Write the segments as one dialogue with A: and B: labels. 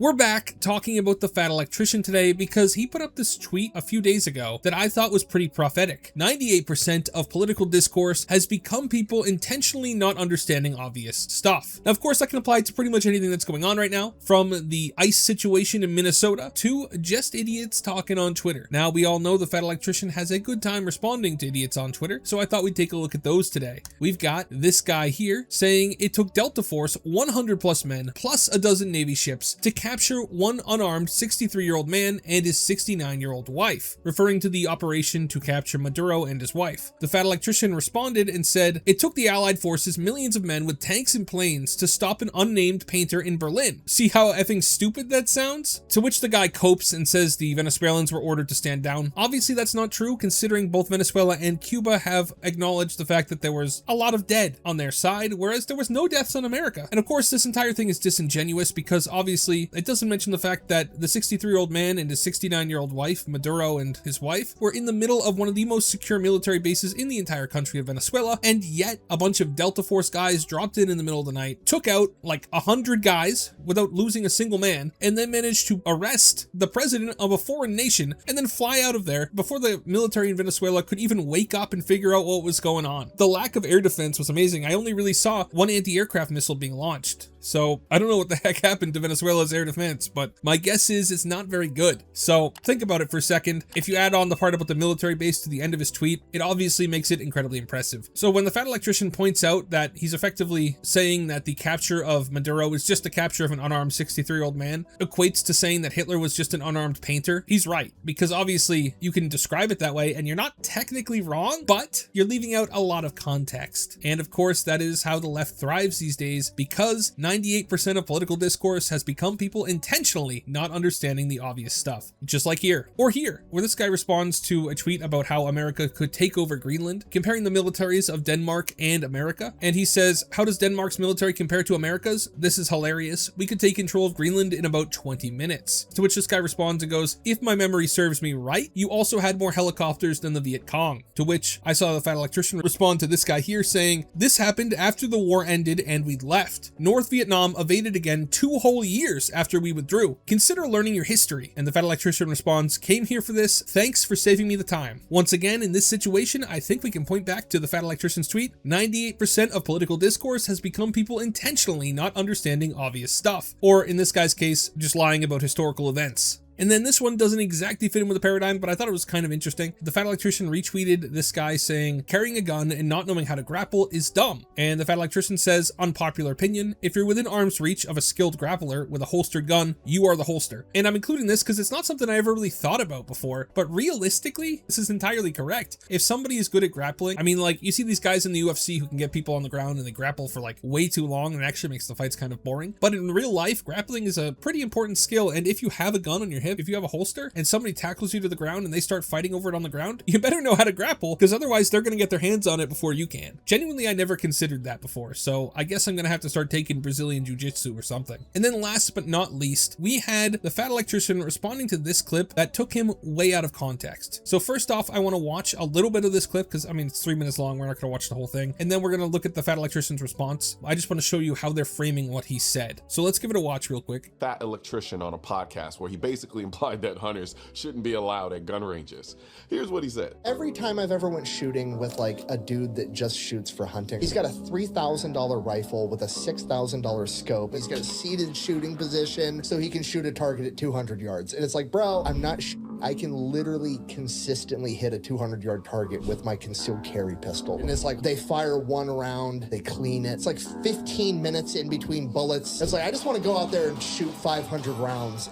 A: We're back talking about the fat electrician today because he put up this tweet a few days ago that I thought was pretty prophetic. 98% of political discourse has become people intentionally not understanding obvious stuff. Now, of course, that can apply to pretty much anything that's going on right now, from the ICE situation in Minnesota to just idiots talking on Twitter. Now, we all know the fat electrician has a good time responding to idiots on Twitter, so I thought we'd take a look at those today. We've got this guy here saying it took Delta Force 100 plus men plus a dozen Navy ships to capture one unarmed 63-year-old man and his 69-year-old wife, referring to the operation to capture Maduro and his wife. The fat electrician responded and said, "It took the Allied forces millions of men with tanks and planes to stop an unnamed painter in Berlin. See how effing stupid that sounds?" To which the guy copes and says the Venezuelans were ordered to stand down. Obviously that's not true, considering both Venezuela and Cuba have acknowledged the fact that there was a lot of dead on their side, whereas there was no deaths on America. And of course this entire thing is disingenuous because obviously it doesn't mention the fact that the 63-year-old man and his 69-year-old wife, Maduro and his wife, were in the middle of one of the most secure military bases in the entire country of Venezuela, and yet a bunch of Delta Force guys dropped in the middle of the night, took out like 100 guys without losing a single man, and then managed to arrest the president of a foreign nation and then fly out of there before the military in Venezuela could even wake up and figure out what was going on. The lack of air defense was amazing. I only really saw one anti-aircraft missile being launched. So I don't know what the heck happened to Venezuela's air defense, but my guess is it's not very good. So think about it for a second. If you add on the part about the military base to the end of his tweet, it obviously makes it incredibly impressive. So when the fat electrician points out that he's effectively saying that the capture of Maduro is just the capture of an unarmed 63-year-old man, equates to saying that Hitler was just an unarmed painter, he's right. Because obviously you can describe it that way and you're not technically wrong, but you're leaving out a lot of context. And of course that is how the left thrives these days, because 98% of political discourse has become people intentionally not understanding the obvious stuff. Just like here, or here, where this guy responds to a tweet about how America could take over Greenland, comparing the militaries of Denmark and America. And he says, "How does Denmark's military compare to America's? This is hilarious. We could take control of Greenland in about 20 minutes. To which this guy responds and goes, "If my memory serves me right, you also had more helicopters than the Viet Cong." To which I saw the fat electrician respond to this guy here saying, "This happened after the war ended and we left. North Vietnam evaded again 2 whole years after we withdrew. Consider learning your history." And the fat electrician responds, "Came here for this. Thanks for saving me the time." Once again, in this situation, I think we can point back to the fat electrician's tweet. 98% of political discourse has become people intentionally not understanding obvious stuff. Or in this guy's case, just lying about historical events. And then this one doesn't exactly fit in with the paradigm, but I thought it was kind of interesting. The fat electrician retweeted this guy saying, "Carrying a gun and not knowing how to grapple is dumb." And the fat electrician says, "Unpopular opinion, if you're within arm's reach of a skilled grappler with a holstered gun, you are the holster." And I'm including this because it's not something I ever really thought about before, but realistically, this is entirely correct. If somebody is good at grappling, I mean, like, you see these guys in the UFC who can get people on the ground and they grapple for like way too long and it actually makes the fights kind of boring. But in real life, grappling is a pretty important skill, and if you have a gun on your hip, if you have a holster and somebody tackles you to the ground and they start fighting over it on the ground, you better know how to grapple, because otherwise they're going to get their hands on it before you can. Genuinely, I never considered that before, so I guess I'm going to have to start taking Brazilian Jiu-Jitsu or something. And then last but not least, we had the fat electrician responding to this clip that took him way out of context. So first off, I want to watch a little bit of this clip because, I mean, it's 3 minutes long. We're not going to watch the whole thing. And then we're going to look at the fat electrician's response. I just want to show you how they're framing what he said. So let's give it a watch real quick.
B: Fat electrician on a podcast where he basically implied that hunters shouldn't be allowed at gun ranges. Here's what he said.
C: Every time I've ever went shooting with like a dude that just shoots for hunting, he's got a $3,000 rifle with a $6,000 scope. He's got a seated shooting position so he can shoot a target at 200 yards. And it's like, bro, I'm not I can literally consistently hit a 200-yard target with my concealed carry pistol. And it's like they fire one round, they clean it. It's like 15 minutes in between bullets. It's like, I just want to go out there and shoot 500 rounds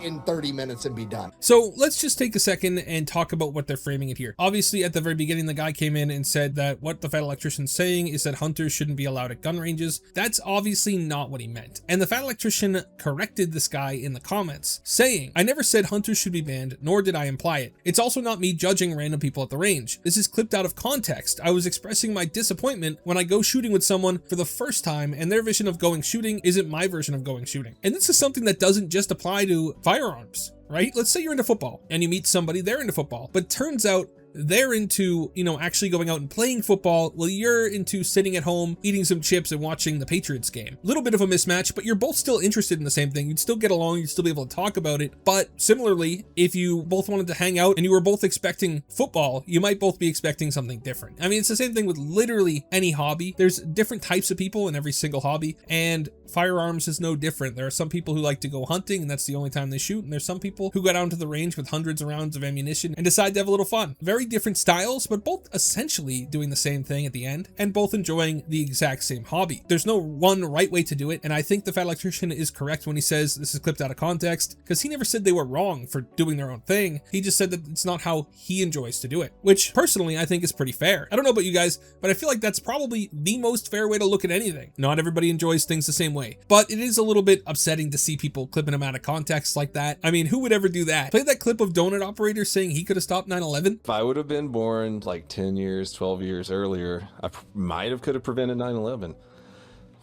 C: in 30 minutes and be done.
A: So let's just take a second and talk about what they're framing it here. Obviously, at the very beginning, the guy came in and said that what the fat electrician's saying is that hunters shouldn't be allowed at gun ranges. That's obviously not what he meant. And the fat electrician corrected this guy in the comments, saying, "I never said hunters should be banned, nor did I imply it. It's also not me judging random people at the range. This is clipped out of context. I was expressing my disappointment when I go shooting with someone for the first time and their vision of going shooting isn't my version of going shooting." And this is something that doesn't just apply to firearms, right? Let's say you're into football and you meet somebody, they're into football, but turns out they're into, you know, actually going out and playing football, while you're into sitting at home, eating some chips and watching the Patriots game. Little bit of a mismatch, but you're both still interested in the same thing. You'd still get along, you'd still be able to talk about it. But similarly, if you both wanted to hang out and you were both expecting football, you might both be expecting something different. I mean, it's the same thing with literally any hobby. There's different types of people in every single hobby, and firearms is no different. There are some people who like to go hunting and that's the only time they shoot, and there's some people who go down to the range with hundreds of rounds of ammunition and decide to have a little fun. Very different styles, but both essentially doing the same thing at the end, and both enjoying the exact same hobby. There's no one right way to do it, and I think the Fat Electrician is correct when he says this is clipped out of context, because he never said they were wrong for doing their own thing. He just said that it's not how he enjoys to do it, which personally I think is pretty fair. I don't know about you guys, but I feel like that's probably the most fair way to look at anything. Not everybody enjoys things the same way, but it is a little bit upsetting to see people clipping them out of context like that. I mean, who would ever do that? Play that clip of Donut Operator saying he could have stopped 9/11.
D: If I would have been born like 10 years, 12 years earlier, I could have prevented 9/11.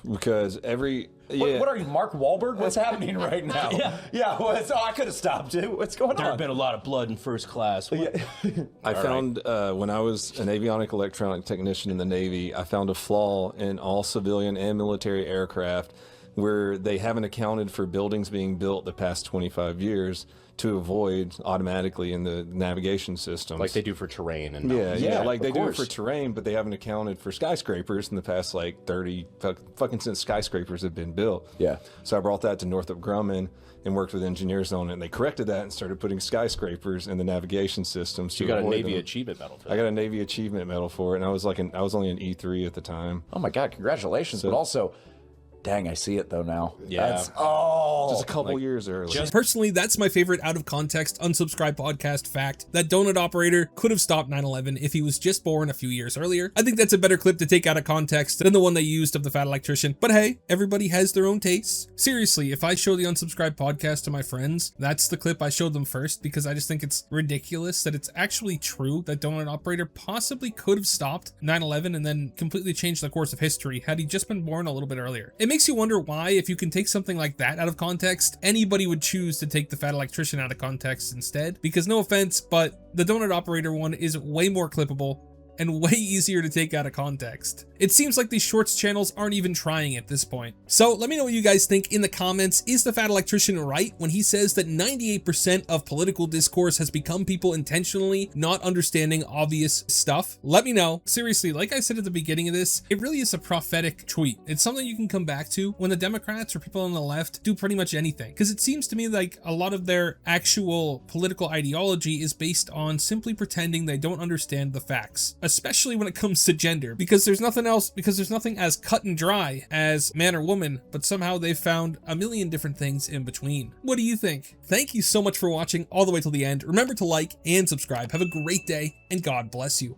D: Because
E: What are you, Mark Wahlberg? What's happening right now? So I could have stopped it. What's going on?
F: There have been a lot of blood in first class.
D: I found when I was an avionic electronic technician in the Navy, I found a flaw in all civilian and military aircraft where they haven't accounted for buildings being built the past 25 years to avoid automatically in the navigation systems.
E: Like they do for terrain and
D: like they do it for terrain, but they haven't accounted for skyscrapers in the past like 30 fucking since skyscrapers have been built.
E: Yeah.
D: So I brought that to Northrop Grumman and worked with engineers on it, and they corrected that and started putting skyscrapers in the navigation systems.
E: You got a Navy Achievement Medal for that.
D: I got a Navy Achievement Medal for it, and I was only an E3 at the time.
E: Oh my God, congratulations. But also, dang, I see it though now.
D: Yeah.
E: That's,
D: just a couple years early.
A: Personally, that's my favorite out of context unsubscribed podcast fact, that Donut Operator could have stopped 9/11 if he was just born a few years earlier. I think that's a better clip to take out of context than the one they used of the Fat Electrician. But hey, everybody has their own tastes. Seriously, if I show the unsubscribed podcast to my friends, that's the clip I showed them first, because I just think it's ridiculous that it's actually true that Donut Operator possibly could have stopped 9/11 and then completely changed the course of history had he just been born a little bit earlier. It makes you wonder why, if you can take something like that out of context, anybody would choose to take the Fat Electrician out of context instead. Because no offense, but the Donut Operator one is way more clippable and way easier to take out of context. It seems like these shorts channels aren't even trying at this point. So let me know what you guys think in the comments. Is the Fat Electrician right when he says that 98% of political discourse has become people intentionally not understanding obvious stuff? Let me know. Seriously, like I said at the beginning of this, it really is a prophetic tweet. It's something you can come back to when the Democrats or people on the left do pretty much anything. Because it seems to me like a lot of their actual political ideology is based on simply pretending they don't understand the facts, especially when it comes to gender, because there's nothing as cut and dry as man or woman, but somehow they've found a million different things in between. What do you think? Thank you so much for watching all the way till the end. Remember to like and subscribe. Have a great day, and God bless you.